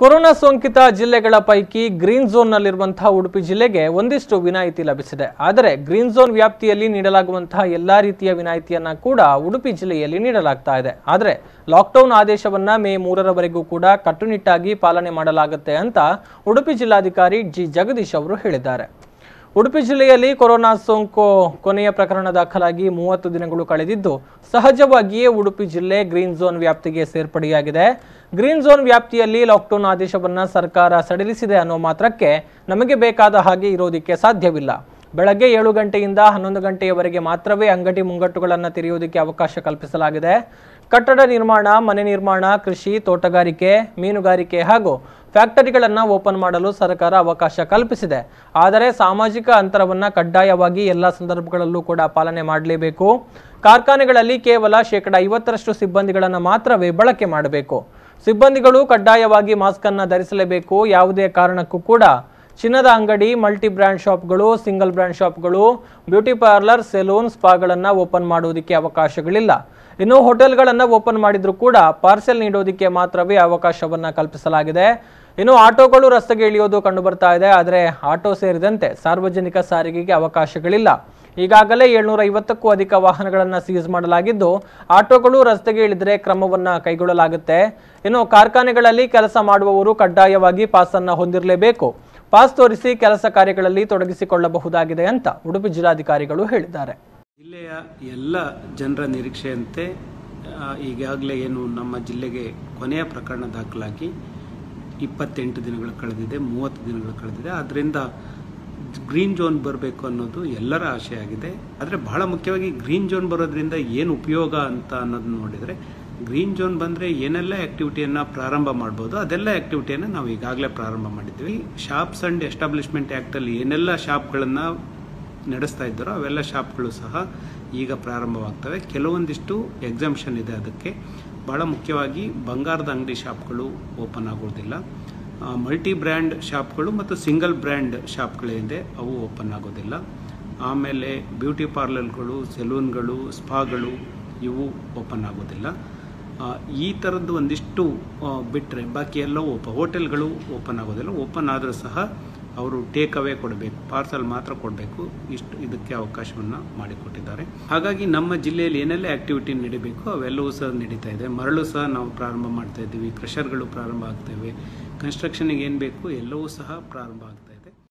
Corona ಸೋಂಕಿತ ಜಿಲ್ಲೆಗಳ ಪೈಕಿ ಗ್ರೀನ್ ಝೋನ್ನಲ್ಲಿರುವಂತಹ ಉಡುಪಿ ಜಿಲ್ಲೆಗೆ ಒಂದಿಷ್ಟು ವಿನಾಯಿತಿ ಲಭಿಸಿದೆ. ಆದರೆ ಗ್ರೀನ್ ಝೋನ್ ವ್ಯಾಪ್ತಿಯಲ್ಲಿ ನೀಡಲಾಗುವಂತಹ ಎಲ್ಲಾ ರೀತಿಯ ವಿನಾಯಿತಿಯನ್ನ ಕೂಡ ಉಡುಪಿ ಜಿಲ್ಲೆಯಲ್ಲಿ ನೀಡಲಾಗ್ತಾ ಇದೆ. ಆದರೆ ಲಾಕ್ಡೌನ್ ಆದೇಶವನ್ನ ಮೇ 3ರವರೆಗೂ ಕೂಡ ಕಟ್ಟುನಿಟ್ಟಾಗಿ ಪಾಲನೆ ಮಾಡಲಾಗುತ್ತೆ ಅಂತ ಉಡುಪಿ ಜಿಲ್ಲಾಧಿಕಾರಿ ಜಿ ಜಗದೀಶ್ ಅವರು ಹೇಳಿದ್ದಾರೆ. ಉಡುಪಿ ಜಿಲ್ಲೆಯಲ್ಲಿ ಕೊರೋನಾ ಸೋಂಕು ಕೊನೆಯ ಪ್ರಕರಣ ದಾಖಲಾಗಿ 30 ದಿನಗಳು ಕಳೆದಿದ್ದು ಸಹಜವಾಗಿಯೇ ಉಡುಪಿ ಜಿಲ್ಲೆ ಗ್ರೀನ್ ಝೋನ್ ವ್ಯಾಪ್ತಿಗೆ ಸೇರ್ಪಡೆಯಾಗಿದೆ. ಗ್ರೀನ್ ಝೋನ್ ವ್ಯಾಪ್ತಿಯಲ್ಲಿ ಲಾಕ್ಡೌನ್ ಆದೇಶವನ್ನ ಸರ್ಕಾರ ಸಡಿಲಿಸಿದೆ ಅನ್ನೋ ಮಾತ್ರಕ್ಕೆ ನಮಗೆ ಬೇಕಾದ ಹಾಗೆ ಇರೋದಕ್ಕೆ ಸಾಧ್ಯವಿಲ್ಲ. ಬೆಳಗ್ಗೆ 7 ಗಂಟೆಯಿಂದ 11 ಗಂಟೆಯವರೆಗೆ ಮಾತ್ರವೇ ಅಂಗಡಿ ಮುಂಗಟ್ಟುಗಳನ್ನು ತೆರೆಯುವುದಕ್ಕೆ ಅವಕಾಶ ಕಲ್ಪಿಸಲಾಗಿದೆ. ಕಟ್ಟಡ ನಿರ್ಮಾಣ, ಮನೆ ನಿರ್ಮಾಣ, ಕೃಷಿ, ತೋಟಗಾರಿಕೆ, ಮೀನುಗಾರಿಕೆ ಹಾಗೂ ಫ್ಯಾಕ್ಟರಿಗಳನ್ನು ಓಪನ್ ಮಾಡಲು ಸರ್ಕಾರ ಅವಕಾಶ ಕಲ್ಪಿಸಿದೆ. ಆದರೆ ಸಾಮಾಜಿಕ ಅಂತರವನ್ನು ಕಡ್ಡಾಯವಾಗಿ ಎಲ್ಲ ಸಂದರ್ಭಗಳಲ್ಲೂ ಕೂಡ ಪಾಲನೆ ಮಾಡಲೇಬೇಕು. ಕಾರ್ಖಾನೆಗಳಲ್ಲಿ ಕೇವಲ 50% ಸಿಬ್ಬಂದಿಗಳನ್ನು ಮಾತ್ರವೇ ಬಳಕೆ ಮಾಡಬೇಕು. ಸಿಬ್ಬಂದಿಗಳು ಕಡ್ಡಾಯವಾಗಿ ಮಾಸ್ಕ್ ಅನ್ನು ಧರಿಸಲೇಬೇಕು. ಯಾವುದೇ ಕಾರಣಕ್ಕೂ ಕೂಡ ಚಿನ್ನದ ಅಂಗಡಿ, ಮಲ್ಟಿ ಬ್ರ್ಯಾಂಡ್ ಶಾಪ್ಗಳು, ಸಿಂಗಲ್ ಬ್ರ್ಯಾಂಡ್ ಶಾಪ್ಗಳು, ಬ್ಯೂಟಿ ಪಾರ್ಲರ್, ಸೆಲೂನ್, ಸ್ಪಾಗಳನ್ನು ಓಪನ್ ಮಾಡುವುದಕ್ಕೆ ಅವಕಾಶಗಳಿಲ್ಲ. ಇನ್ನು ಹೋಟೆಲ್ಗಳನ್ನು ಓಪನ್ ಮಾಡಿದ್ರೂ ಕೂಡ ಪಾರ್ಸೆಲ್ ನೀಡೋದಕ್ಕೆ ಮಾತ್ರವೇ ಅವಕಾಶವನ್ನ ಕಲ್ಪಿಸಲಾಗಿದೆ. ಇನ್ನು ಆಟೋಗಳು ರಸ್ತೆಗೆ ಇಳಿಯೋದು ಕಂಡು ಬರ್ತಾ ಇದೆ. ಆದರೆ ಆಟೋ ಸೇರಿದಂತೆ ಸಾರ್ವಜನಿಕ ಸಾರಿಗೆಗೆ ಅವಕಾಶಗಳಿಲ್ಲ. ಈಗಾಗಲೇ 750ಕ್ಕೂ ಅಧಿಕ ವಾಹನಗಳನ್ನು ಸೀಸ್ ಮಾಡಲಾಗಿದ್ದು ಆಟೋಗಳು ರಸ್ತೆಗೆ ಇಳಿದರೆ ಕ್ರಮವನ್ನ ಕೈಗೊಳ್ಳಲಾಗುತ್ತೆ. ಇನ್ನು ಕಾರ್ಖಾನೆಗಳಲ್ಲಿ ಕೆಲಸ ಮಾಡುವವರು ಕಡ್ಡಾಯವಾಗಿ ಪಾಸ್ ಅನ್ನು ಹೊಂದಿರಲೇಬೇಕು. ಪಾಸ್ ತೋರಿಸಿ ಕೆಲಸ ಕಾರ್ಯಗಳಲ್ಲಿ ತೊಡಗಿಸಿಕೊಳ್ಳಬಹುದಾಗಿದೆ ಅಂತ ಉಡುಪಿ ಜಿಲ್ಲಾಧಿಕಾರಿಗಳು ಹೇಳಿದ್ದಾರೆ. ಜಿಲ್ಲೆಯ ಎಲ್ಲ ಜನರ ನಿರೀಕ್ಷೆಯಂತೆ ಈಗಾಗಲೇ ಏನು ನಮ್ಮ ಜಿಲ್ಲೆಗೆ ಕೊನೆಯ ಪ್ರಕರಣ ದಾಖಲಾಗಿ 28 ದಿನಗಳು ಕಳೆದಿದೆ, 30 ದಿನಗಳು ಕಳೆದಿದೆ. ಆದ್ದರಿಂದ ಗ್ರೀನ್ ಝೋನ್ ಬರಬೇಕು ಅನ್ನೋದು ಎಲ್ಲರ ಆಶೆ ಆಗಿದೆ. ಆದರೆ ಬಹಳ ಮುಖ್ಯವಾಗಿ ಗ್ರೀನ್ ಝೋನ್ ಬರೋದ್ರಿಂದ ಏನು ಉಪಯೋಗ ಅಂತ ಅನ್ನೋದನ್ನ ನೋಡಿದರೆ, ಗ್ರೀನ್ ಝೋನ್ ಬಂದರೆ ಏನೆಲ್ಲ ಆ್ಯಕ್ಟಿವಿಟಿಯನ್ನು ಪ್ರಾರಂಭ ಮಾಡ್ಬೋದು ಅದೆಲ್ಲ ಆ್ಯಕ್ಟಿವಿಟಿಯನ್ನು ನಾವು ಈಗಾಗಲೇ ಪ್ರಾರಂಭ ಮಾಡಿದ್ವಿ. ಶಾಪ್ಸ್ ಆ್ಯಂಡ್ ಎಸ್ಟಾಬ್ಲಿಷ್ಮೆಂಟ್ ಆ್ಯಕ್ಟಲ್ಲಿ ಏನೆಲ್ಲ ಶಾಪ್ಗಳನ್ನು ನಡೆಸ್ತಾ ಇದ್ದಾರೋ ಅವೆಲ್ಲ ಶಾಪ್ಗಳು ಸಹ ಈಗ ಪ್ರಾರಂಭವಾಗ್ತವೆ. ಕೆಲವೊಂದಿಷ್ಟು ಎಕ್ಸಾಮ್ಷನ್ ಇದೆ. ಅದಕ್ಕೆ ಭಾಳ ಮುಖ್ಯವಾಗಿ ಬಂಗಾರದ ಅಂಗಡಿ ಶಾಪ್ಗಳು ಓಪನ್ ಆಗೋದಿಲ್ಲ. ಮಲ್ಟಿ ಬ್ರ್ಯಾಂಡ್ ಶಾಪ್ಗಳು ಮತ್ತು ಸಿಂಗಲ್ ಬ್ರ್ಯಾಂಡ್ ಶಾಪ್ಗಳಿದೆ, ಅವು ಓಪನ್ ಆಗೋದಿಲ್ಲ. ಆಮೇಲೆ ಬ್ಯೂಟಿ ಪಾರ್ಲರ್ಗಳು, ಸೆಲೂನ್ಗಳು, ಸ್ಪಾಗಳು ಇವು ಓಪನ್ ಆಗೋದಿಲ್ಲ. ಈ ಥರದ್ದು ಒಂದಿಷ್ಟು ಬಿಟ್ಟರೆ ಬಾಕಿ ಎಲ್ಲವೂ ಹೋಟೆಲ್ಗಳು ಓಪನ್ ಆಗೋದಿಲ್ಲ. ಓಪನ್ ಆದರೂ ಸಹ ಅವರು ಟೇಕ್ ಅವೇ ಕೊಡಬೇಕು, ಪಾರ್ಸಲ್ ಮಾತ್ರ ಕೊಡಬೇಕು. ಇದಕ್ಕೆ ಅವಕಾಶವನ್ನು ಮಾಡಿಕೊಟ್ಟಿದ್ದಾರೆ. ಹಾಗಾಗಿ ನಮ್ಮ ಜಿಲ್ಲೆಯಲ್ಲಿ ಏನೆಲ್ಲ ಆ್ಯಕ್ಟಿವಿಟಿ ನಡೀಬೇಕು ಅವೆಲ್ಲವೂ ಸಹ ನಡೀತಾ ಇದೆ. ಮರಳು ಸಹ ನಾವು ಪ್ರಾರಂಭ ಮಾಡ್ತಾ ಇದ್ದೀವಿ, ಕ್ರಷರ್ಗಳು ಪ್ರಾರಂಭ ಆಗ್ತವೆ, ಕನ್ಸ್ಟ್ರಕ್ಷನ್ಗೆ ಏನು ಬೇಕು ಎಲ್ಲವೂ ಸಹ ಪ್ರಾರಂಭ ಆಗ್ತವೆ.